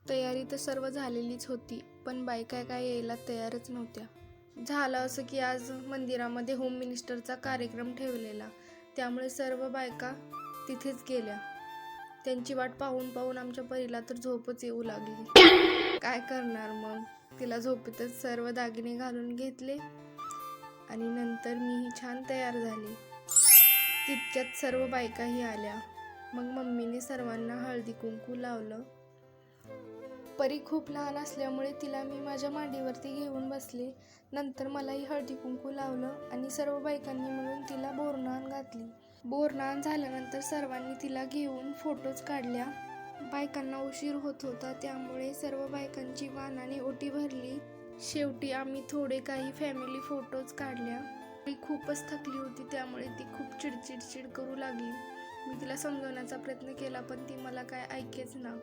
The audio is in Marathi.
तयारी तर सर्व झालेलीच होती, पण बायका काय यायला तयारच नव्हत्या. झालं असं की आज मंदिरामध्ये होम मिनिस्टरचा कार्यक्रम ठेवलेला, त्यामुळे सर्व बायका तिथेच गेल्या. त्यांची वाट पाहून पाहून आमच्या परीला तर झोपच येऊ लागली. काय करणार मग, तिला झोपेतच सर्व दागिने घालून घेतले आणि नंतर मीही छान तयार झाली. तितक्यात सर्व बायकाही आल्या. मग मम्मीने सर्वांना हळदी कुंकू लावलं. परी खूप लहान असल्यामुळे तिला मी माझ्या मांडीवरती घेऊन बसले. नंतर मलाही हळदी कुंकू लावलं आणि सर्व बायकांनी मिळून तिला बोरनान घातली. बोरनान झाल्यानंतर सर्वांनी तिला घेऊन फोटोज काढल्या. बायकांना उशीर होत होता, त्यामुळे सर्व बायकांची वाणाने ओटी भरली. शेवटी आम्ही थोडे काही फॅमिली फोटोज काढल्या. ती खूपच थकली होती, त्यामुळे ती खूप चिडचिड करू लागली. मी तिला समजवण्याचा प्रयत्न केला, पण ती मला काय ऐकेच ना.